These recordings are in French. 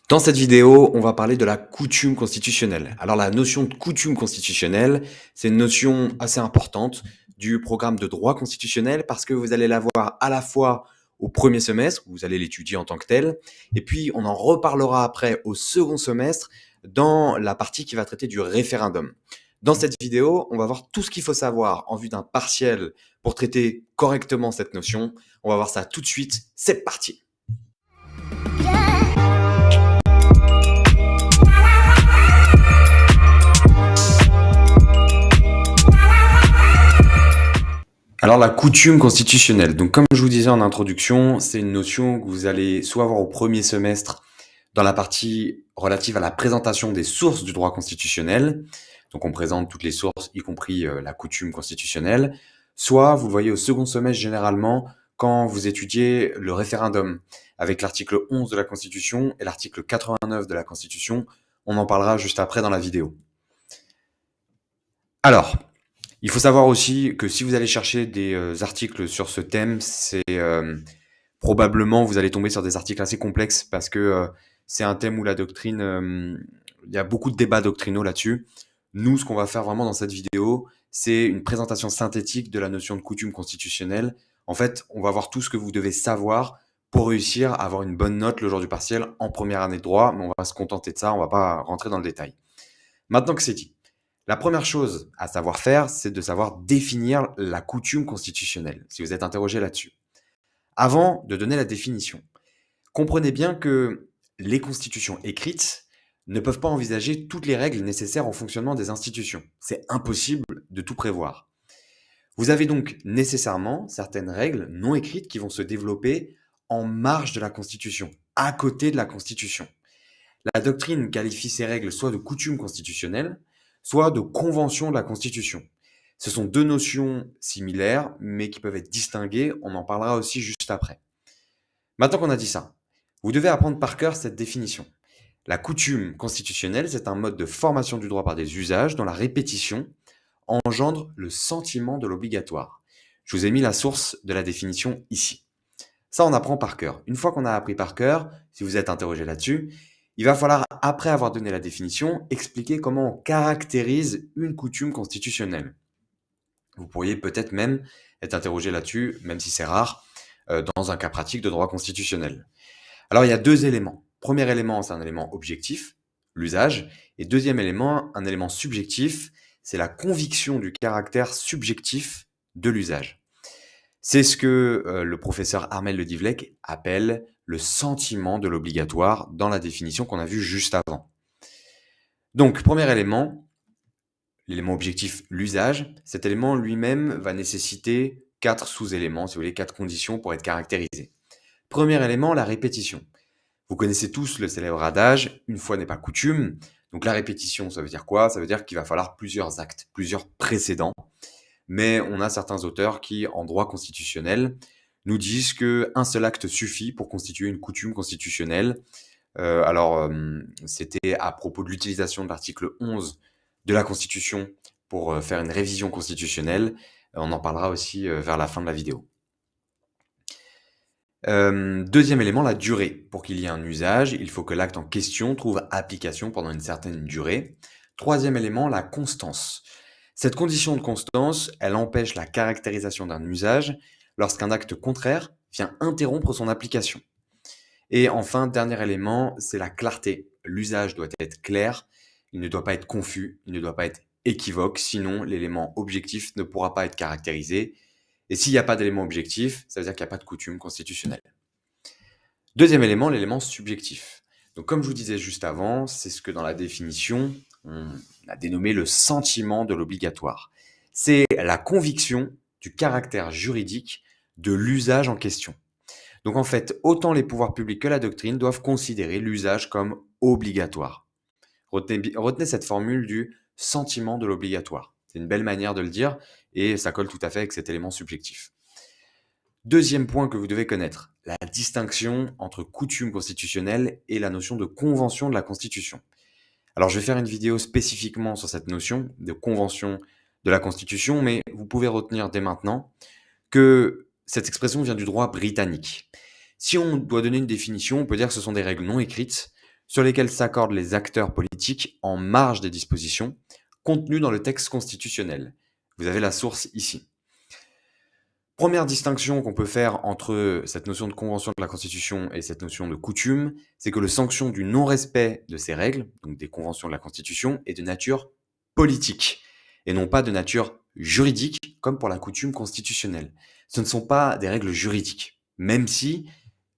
Dans cette vidéo, on va parler de la coutume constitutionnelle. Alors la notion de coutume constitutionnelle, c'est une notion assez importante du programme de droit constitutionnel parce que vous allez l'avoir à la fois au premier semestre, où vous allez l'étudier en tant que tel, et puis on en reparlera après au second semestre dans la partie qui va traiter du référendum. Dans cette vidéo, on va voir tout ce qu'il faut savoir en vue d'un partiel pour traiter correctement cette notion. On va voir ça tout de suite, c'est parti. Alors la coutume constitutionnelle, donc comme je vous disais en introduction, c'est une notion que vous allez soit avoir au premier semestre dans la partie relative à la présentation des sources du droit constitutionnel, donc on présente toutes les sources, y compris la coutume constitutionnelle, soit vous le voyez au second semestre généralement quand vous étudiez le référendum avec l'article 11 de la Constitution et l'article 89 de la Constitution, on en parlera juste après dans la vidéo. Alors, il faut savoir aussi que si vous allez chercher des articles sur ce thème, c'est probablement vous allez tomber sur des articles assez complexes parce que c'est un thème où la doctrine, il y a beaucoup de débats doctrinaux là-dessus. Nous, ce qu'on va faire vraiment dans cette vidéo, c'est une présentation synthétique de la notion de coutume constitutionnelle. En fait, on va voir tout ce que vous devez savoir pour réussir à avoir une bonne note le jour du partiel en première année de droit, mais on va se contenter de ça, on va pas rentrer dans le détail. Maintenant que c'est dit, la première chose à savoir faire, c'est de savoir définir la coutume constitutionnelle, si vous êtes interrogé là-dessus. Avant de donner la définition, comprenez bien que les constitutions écrites ne peuvent pas envisager toutes les règles nécessaires au fonctionnement des institutions. C'est impossible de tout prévoir. Vous avez donc nécessairement certaines règles non écrites qui vont se développer en marge de la Constitution, à côté de la Constitution. La doctrine qualifie ces règles soit de coutume constitutionnelle, soit de convention de la Constitution. Ce sont deux notions similaires, mais qui peuvent être distinguées. On en parlera aussi juste après. Maintenant qu'on a dit ça, vous devez apprendre par cœur cette définition. La coutume constitutionnelle, c'est un mode de formation du droit par des usages dont la répétition engendre le sentiment de l'obligatoire. Je vous ai mis la source de la définition ici. Ça, on apprend par cœur. Une fois qu'on a appris par cœur, si vous êtes interrogé là-dessus, il va falloir, après avoir donné la définition, expliquer comment on caractérise une coutume constitutionnelle. Vous pourriez peut-être même être interrogé là-dessus, même si c'est rare, dans un cas pratique de droit constitutionnel. Alors, il y a deux éléments. Premier élément, c'est un élément objectif, l'usage. Et deuxième élément, un élément subjectif, c'est la conviction du caractère subjectif de l'usage. C'est ce que le professeur Armel Le Divlek appelle le sentiment de l'obligatoire dans la définition qu'on a vue juste avant. Donc, premier élément, l'élément objectif, l'usage. Cet élément lui-même va nécessiter 4 sous-éléments, si vous voulez, 4 conditions pour être caractérisé. Premier élément, la répétition. Vous connaissez tous le célèbre adage « une fois n'est pas coutume ». Donc la répétition, ça veut dire quoi? Ça veut dire qu'il va falloir plusieurs actes, plusieurs précédents. Mais on a certains auteurs qui, en droit constitutionnel, nous disent qu'un seul acte suffit pour constituer une coutume constitutionnelle. C'était à propos de l'utilisation de l'article 11 de la Constitution pour faire une révision constitutionnelle. On en parlera aussi vers la fin de la vidéo. Deuxième élément, la durée. Pour qu'il y ait un usage, il faut que l'acte en question trouve application pendant une certaine durée. Troisième élément, la constance. Cette condition de constance, elle empêche la caractérisation d'un usage lorsqu'un acte contraire vient interrompre son application. Et enfin, dernier élément, c'est la clarté. L'usage doit être clair, il ne doit pas être confus, il ne doit pas être équivoque, sinon l'élément objectif ne pourra pas être caractérisé. Et s'il n'y a pas d'élément objectif, ça veut dire qu'il n'y a pas de coutume constitutionnelle. Deuxième élément, l'élément subjectif. Donc comme je vous disais juste avant, c'est ce que dans la définition, on a dénommé le sentiment de l'obligatoire. C'est la conviction du caractère juridique de l'usage en question. Donc en fait, autant les pouvoirs publics que la doctrine doivent considérer l'usage comme obligatoire. Retenez cette formule du sentiment de l'obligatoire. C'est une belle manière de le dire et ça colle tout à fait avec cet élément subjectif. Deuxième point que vous devez connaître, la distinction entre coutume constitutionnelle et la notion de convention de la Constitution. Alors je vais faire une vidéo spécifiquement sur cette notion de convention de la Constitution, mais vous pouvez retenir dès maintenant que cette expression vient du droit britannique. Si on doit donner une définition, on peut dire que ce sont des règles non écrites sur lesquels s'accordent les acteurs politiques en marge des dispositions contenues dans le texte constitutionnel. Vous avez la source ici. Première distinction qu'on peut faire entre cette notion de convention de la Constitution et cette notion de coutume, c'est que le sanction du non-respect de ces règles, donc des conventions de la Constitution, est de nature politique et non pas de nature juridique, comme pour la coutume constitutionnelle. Ce ne sont pas des règles juridiques, même si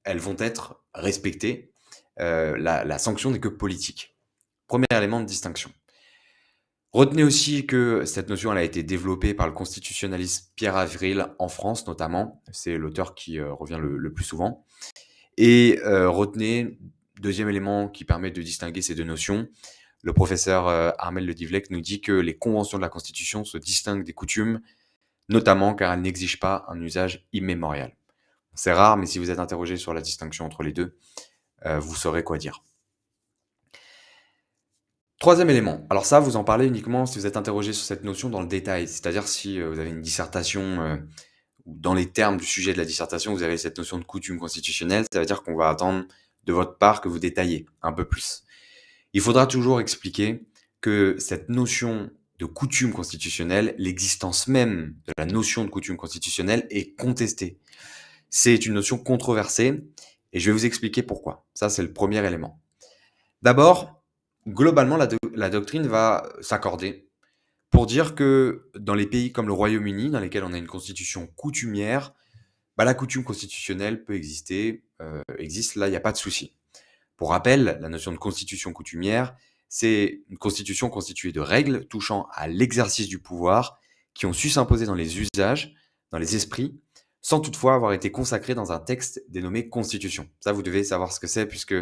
elles vont être respectées. La sanction n'est que politique. Premier élément de distinction. Retenez aussi que cette notion elle a été développée par le constitutionnaliste Pierre Avril en France notamment. C'est l'auteur qui revient le plus souvent. Et retenez, deuxième élément qui permet de distinguer ces deux notions, le professeur Armel Le Divlek nous dit que les conventions de la Constitution se distinguent des coutumes, notamment car elles n'exigent pas un usage immémorial. C'est rare, mais si vous êtes interrogé sur la distinction entre les deux, vous saurez quoi dire. Troisième élément. Alors ça, vous en parlez uniquement si vous êtes interrogé sur cette notion dans le détail. C'est-à-dire si vous avez une dissertation, ou dans les termes du sujet de la dissertation, vous avez cette notion de coutume constitutionnelle, ça veut dire qu'on va attendre de votre part que vous détaillez un peu plus. Il faudra toujours expliquer que cette notion de coutume constitutionnelle, l'existence même de la notion de coutume constitutionnelle est contestée. C'est une notion controversée et je vais vous expliquer pourquoi. Ça, c'est le premier élément. D'abord, globalement, la doctrine va s'accorder pour dire que dans les pays comme le Royaume-Uni, dans lesquels on a une constitution coutumière, la coutume constitutionnelle peut exister, existe, là, il n'y a pas de souci. Pour rappel, la notion de constitution coutumière, c'est une constitution constituée de règles touchant à l'exercice du pouvoir qui ont su s'imposer dans les usages, dans les esprits, sans toutefois avoir été consacrées dans un texte dénommé constitution. Ça, vous devez savoir ce que c'est puisque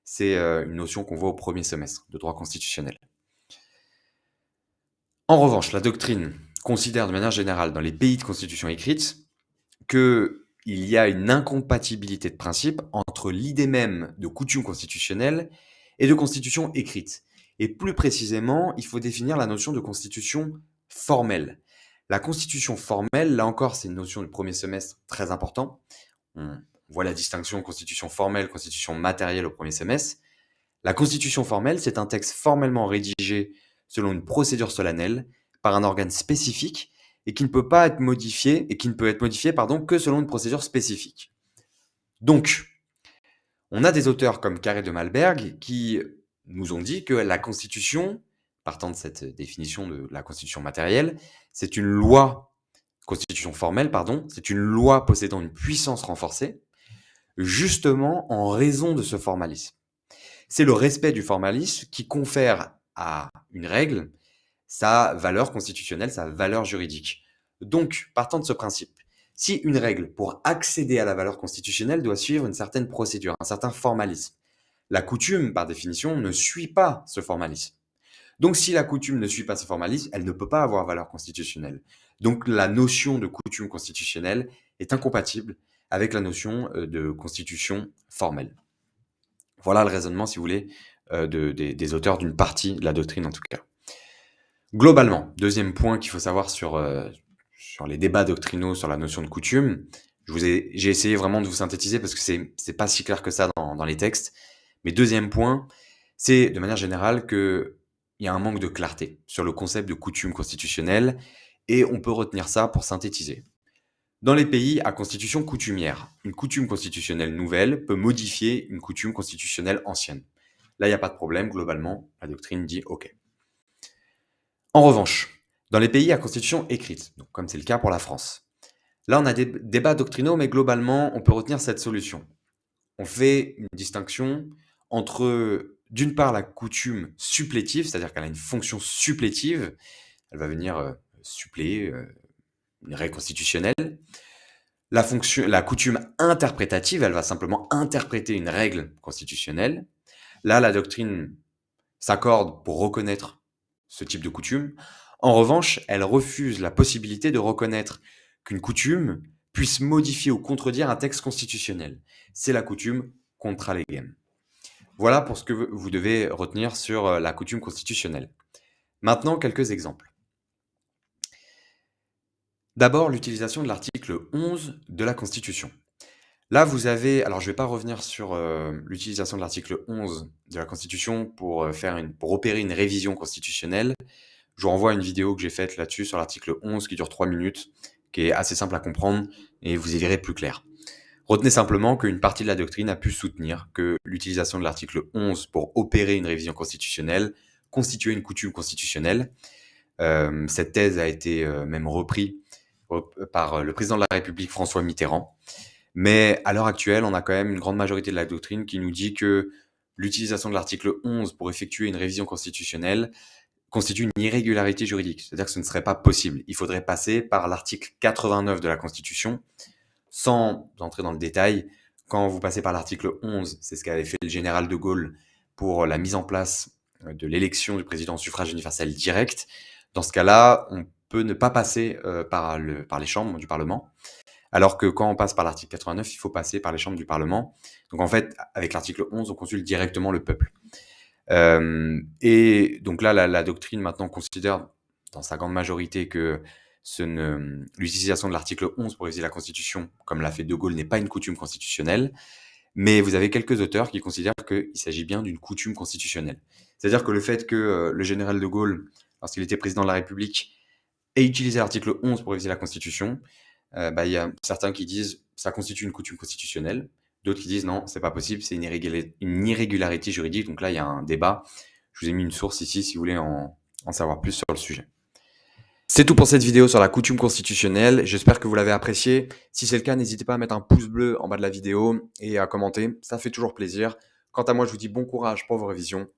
c'est une notion qu'on voit au premier semestre de droit constitutionnel. En revanche, la doctrine considère de manière générale dans les pays de constitution écrite qu'il y a une incompatibilité de principe entre l'idée même de coutume constitutionnelle et de constitution écrite. Et plus précisément, il faut définir la notion de constitution formelle. La constitution formelle, là encore, c'est une notion du premier semestre très important. On voit la distinction constitution formelle, constitution matérielle au premier semestre. La constitution formelle, c'est un texte formellement rédigé selon une procédure solennelle par un organe spécifique et qui ne peut pas être modifié, que selon une procédure spécifique. Donc, on a des auteurs comme Carré de Malberg qui nous ont dit que la Constitution, partant de cette définition de la Constitution matérielle, c'est une loi, Constitution formelle, c'est une loi possédant une puissance renforcée, justement en raison de ce formalisme. C'est le respect du formalisme qui confère à une règle sa valeur constitutionnelle, sa valeur juridique. Donc, partant de ce principe, si une règle, pour accéder à la valeur constitutionnelle, doit suivre une certaine procédure, un certain formalisme, la coutume, par définition, ne suit pas ce formalisme. Donc, si la coutume ne suit pas ce formalisme, elle ne peut pas avoir valeur constitutionnelle. Donc, la notion de coutume constitutionnelle est incompatible avec la notion de constitution formelle. Voilà le raisonnement, si vous voulez, des auteurs d'une partie de la doctrine, en tout cas. Globalement, deuxième point qu'il faut savoir sur les débats doctrinaux sur la notion de coutume, j'ai essayé vraiment de vous synthétiser parce que c'est pas si clair que ça dans les textes. Mais deuxième point, c'est de manière générale qu'il y a un manque de clarté sur le concept de coutume constitutionnelle et on peut retenir ça pour synthétiser. Dans les pays à constitution coutumière, une coutume constitutionnelle nouvelle peut modifier une coutume constitutionnelle ancienne. Là, il n'y a pas de problème, globalement, la doctrine dit OK. En revanche, dans les pays à constitution écrite, donc comme c'est le cas pour la France, là on a des débats doctrinaux, mais globalement on peut retenir cette solution. On fait une distinction entre, d'une part, la coutume supplétive, c'est-à-dire qu'elle a une fonction supplétive, elle va venir suppléer une règle constitutionnelle. La coutume interprétative, elle va simplement interpréter une règle constitutionnelle. Là, la doctrine s'accorde pour reconnaître ce type de coutume. En revanche, elle refuse la possibilité de reconnaître qu'une coutume puisse modifier ou contredire un texte constitutionnel. C'est la coutume contra legem. Voilà pour ce que vous devez retenir sur la coutume constitutionnelle. Maintenant, quelques exemples. D'abord, l'utilisation de l'article 11 de la Constitution. Là, vous avez alors je vais pas revenir sur, l'utilisation de l'article 11 de la Constitution pour, pour opérer une révision constitutionnelle. Je vous renvoie à une vidéo que j'ai faite là-dessus sur l'article 11 qui dure 3 minutes, qui est assez simple à comprendre et vous y verrez plus clair. Retenez simplement qu'une partie de la doctrine a pu soutenir que l'utilisation de l'article 11 pour opérer une révision constitutionnelle constituait une coutume constitutionnelle. Cette thèse a été même reprise par le président de la République François Mitterrand. Mais à l'heure actuelle, on a quand même une grande majorité de la doctrine qui nous dit que l'utilisation de l'article 11 pour effectuer une révision constitutionnelle constitue une irrégularité juridique. C'est-à-dire que ce ne serait pas possible. Il faudrait passer par l'article 89 de la Constitution. Sans entrer dans le détail, quand vous passez par l'article 11, c'est ce qu'avait fait le général de Gaulle pour la mise en place de l'élection du président au suffrage universel direct. Dans ce cas-là, on peut ne pas passer par les chambres du Parlement. Alors que quand on passe par l'article 89, il faut passer par les chambres du Parlement. Donc en fait, avec l'article 11, on consulte directement le peuple. Et donc là, la doctrine maintenant considère, dans sa grande majorité, que l'utilisation de l'article 11 pour réviser la Constitution, comme l'a fait De Gaulle, n'est pas une coutume constitutionnelle. Mais vous avez quelques auteurs qui considèrent qu'il s'agit bien d'une coutume constitutionnelle. C'est-à-dire que le fait que le général de Gaulle, lorsqu'il était président de la République, ait utilisé l'article 11 pour réviser la Constitution, il y a certains qui disent ça constitue une coutume constitutionnelle, d'autres qui disent non, c'est pas possible, c'est une irrégularité juridique. Donc là, il y a un débat. Je vous ai mis une source ici si vous voulez en savoir plus sur le sujet. C'est tout pour cette vidéo sur la coutume constitutionnelle. J'espère que vous l'avez appréciée. Si c'est le cas, n'hésitez pas à mettre un pouce bleu en bas de la vidéo et à commenter. Ça fait toujours plaisir. Quant à moi, je vous dis bon courage pour vos révisions